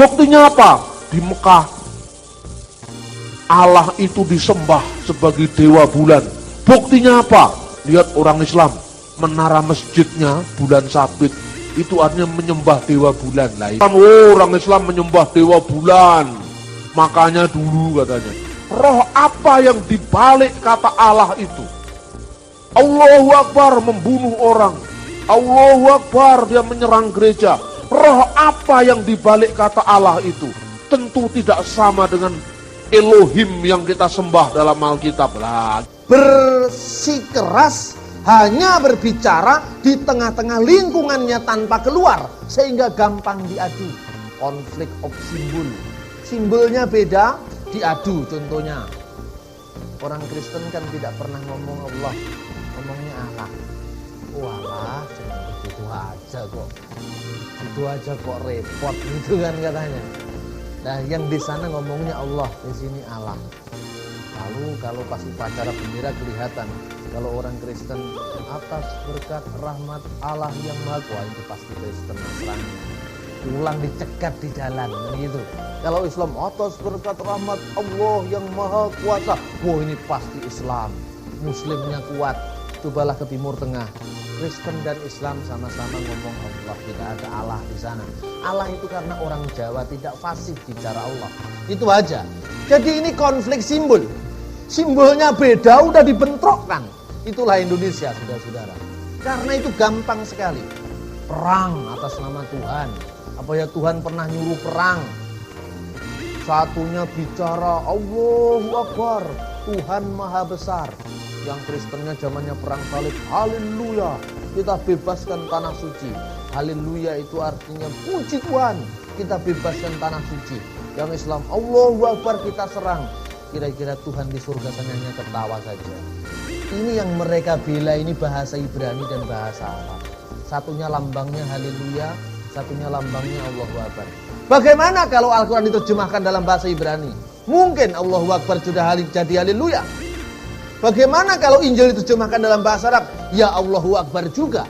Buktinya apa? Di Mekah Allah itu disembah sebagai dewa bulan. Buktinya apa? Lihat orang Islam, menara masjidnya bulan sabit, itu artinya menyembah dewa bulan. Orang Islam menyembah dewa bulan, makanya dulu katanya, roh apa yang dibalik kata Allah itu? Allahu Akbar membunuh orang, Allahu Akbar dia menyerang gereja. Roh apa yang dibalik kata Allah itu? Tentu tidak sama dengan Elohim yang kita sembah dalam Alkitab. Bersikeras hanya berbicara di tengah-tengah lingkungannya tanpa keluar, sehingga gampang diadu. Konflik of simbol. Simbolnya beda, diadu. Contohnya, orang Kristen kan tidak pernah ngomong Allah, ngomongnya Allah. Allah, cuma begitu aja kok. Itu aja kok repot gitu kan katanya. Nah, yang di sana ngomongnya Allah, di sini Allah. Lalu kalau pas upacara bendera kelihatan kalau orang Kristen atas berkat rahmat Allah yang Maha Kuasa, itu pasti Kristen Nasrani. Pulang dicegat di jalan gitu. Kalau Islam atas berkat rahmat Allah yang Maha Kuasa, wah ini pasti Islam. Muslimnya kuat. Cobalah ke Timur Tengah. Kristen dan Islam sama-sama ngomong Allah, tidak ada Allah di sana. Allah itu karena orang Jawa tidak fasih bicara Allah. Itu aja. Jadi ini konflik simbol. Simbolnya beda, udah dibentrokkan. Itulah Indonesia, saudara-saudara. Karena itu gampang sekali. Perang atas nama Tuhan. Apa ya Tuhan pernah nyuruh perang? Satunya bicara Allahu Akbar, Tuhan Maha Besar. Yang Kristennya zamannya perang salib, haleluya, kita bebaskan tanah suci. Haleluya itu artinya puji Tuhan, kita bebaskan tanah suci. Yang Islam, Allahu Akbar, kita serang. Kira-kira Tuhan di surga sana hanya ketawa saja. Ini yang mereka bela, ini bahasa Ibrani dan bahasa Arab. Satunya lambangnya haleluya, satunya lambangnya Allahu Akbar. Bagaimana kalau Al-Quran diterjemahkan dalam bahasa Ibrani? Mungkin Allahu Akbar sudah jadi haleluya. Bagaimana kalau Injil diterjemahkan dalam bahasa Arab? Ya Allahu Akbar juga.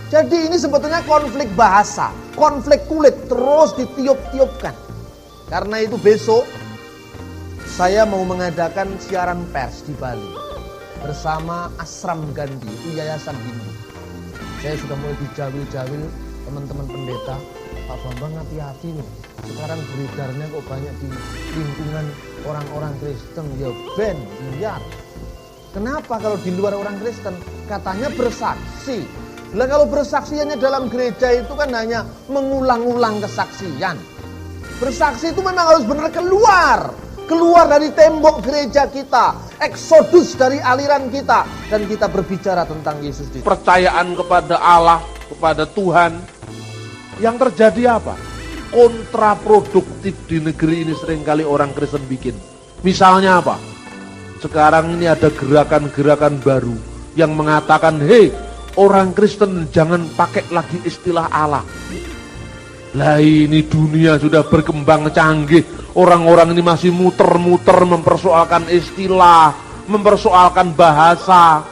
Jadi ini sebetulnya konflik bahasa, konflik kulit terus ditiup-tiupkan. Karena itu besok saya mau mengadakan siaran pers di Bali bersama Asram Gandhi, itu yayasan Hindu. Saya sudah mulai dijawil-jawil teman-teman pendeta, Pak Bambang hati-hati nih. Sekarang beredarnya kok banyak di lingkungan orang-orang Kristen, ya ben, biar. Kenapa kalau di luar orang Kristen? Katanya bersaksi. Lah kalau bersaksiannya dalam gereja itu kan hanya mengulang-ulang kesaksian. Bersaksi itu memang harus benar keluar. Keluar dari tembok gereja kita. Eksodus dari aliran kita. Dan kita berbicara tentang Yesus. Percayaan kepada Allah, kepada Tuhan. Yang terjadi apa? Kontraproduktif di negeri ini seringkali orang Kristen bikin. Misalnya apa? Sekarang ini ada gerakan-gerakan baru yang mengatakan, hei, orang Kristen jangan pakai lagi istilah Allah. Lah ini dunia sudah berkembang canggih. Orang-orang ini masih muter-muter mempersoalkan istilah, mempersoalkan bahasa.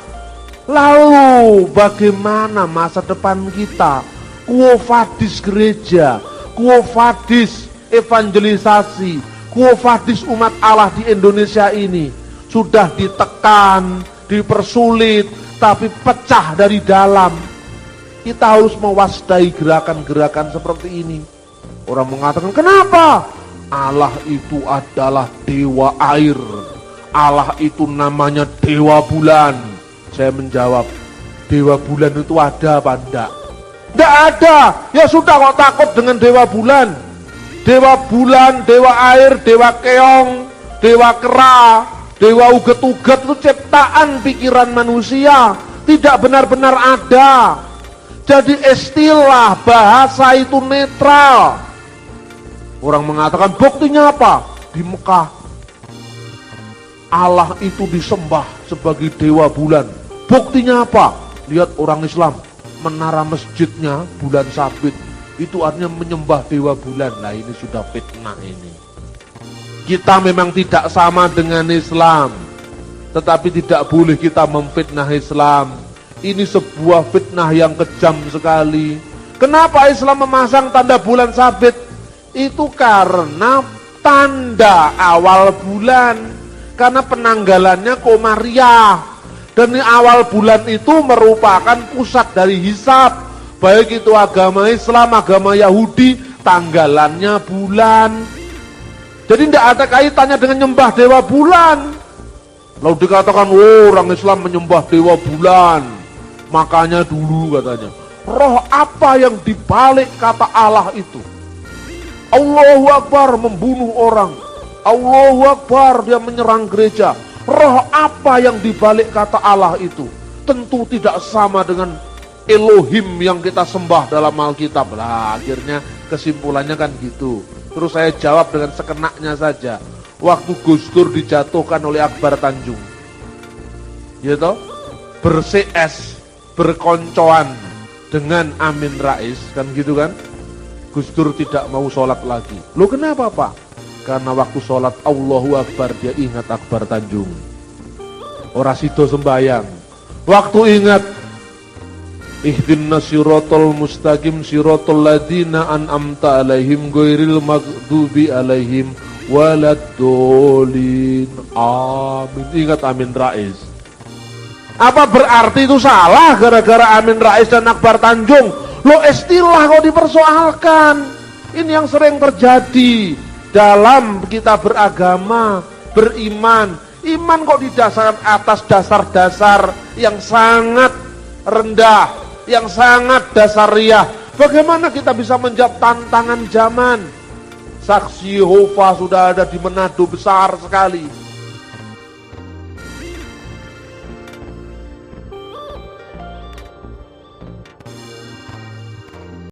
Lalu bagaimana masa depan kita? Quo vadis gereja, quo vadis evangelisasi, quo vadis umat Allah di Indonesia ini sudah ditekan, dipersulit, tapi pecah dari dalam. Kita harus mewaspadai gerakan-gerakan seperti ini. Orang mengatakan, kenapa? Allah itu adalah dewa air. Allah itu namanya dewa bulan. Saya menjawab, dewa bulan itu ada apa enggak? Enggak ada. Ya sudah, kok takut dengan dewa bulan? Dewa bulan, dewa air, dewa keong, dewa kera, dewa uget-uget itu ciptaan pikiran manusia, tidak benar-benar ada. Jadi istilah bahasa itu netral. Orang mengatakan buktinya apa? Di Mekah Allah itu disembah sebagai dewa bulan. Buktinya apa? Lihat orang Islam, menara masjidnya bulan sabit, itu artinya menyembah dewa bulan. Nah ini sudah fitnah ini. Kita memang tidak sama dengan Islam, tetapi tidak boleh kita memfitnah Islam. Ini sebuah fitnah yang kejam sekali. Kenapa Islam memasang tanda bulan sabit? Itu karena tanda awal bulan, karena penanggalannya Komariah. Dan awal bulan itu merupakan pusat dari hisab, baik itu agama Islam, agama Yahudi, tanggalannya bulan. Jadi tidak ada kaitannya dengan nyembah dewa bulan. Lalu dikatakan, oh, orang Islam menyembah dewa bulan, makanya dulu katanya, roh apa yang dibalik kata Allah itu? Allahu Akbar membunuh orang, Allahu Akbar dia menyerang gereja. Roh apa yang dibalik kata Allah itu? Tentu tidak sama dengan Elohim yang kita sembah dalam Alkitab. Lah, akhirnya kesimpulannya kan gitu. Terus saya jawab dengan sekenaknya saja. Waktu Gus Dur dijatuhkan oleh Akbar Tanjung, gitu, ber-CS, berkoncoan dengan Amin Rais, kan gitu kan? Gus Dur tidak mau sholat lagi. Loh kenapa Pak? Karena waktu sholat Allahu Akbar dia ingat Akbar Tanjung. Ora sido sembayang. Waktu ingat Ihdinas siratal mustaqim siratal ladzina an'amta alaihim ghairil maghdubi alaihim waladdallin. Amin. Ingat Amin Rais. Apa berarti itu salah gara-gara Amin Rais dan Akbar Tanjung? Lo istilah kok dipersoalkan. Ini yang sering terjadi dalam kita beragama, beriman. Iman kok didasarkan atas dasar-dasar yang sangat rendah, yang sangat dasariah. Bagaimana kita bisa menjawab tantangan zaman? Saksi Yehova sudah ada di Manado besar sekali.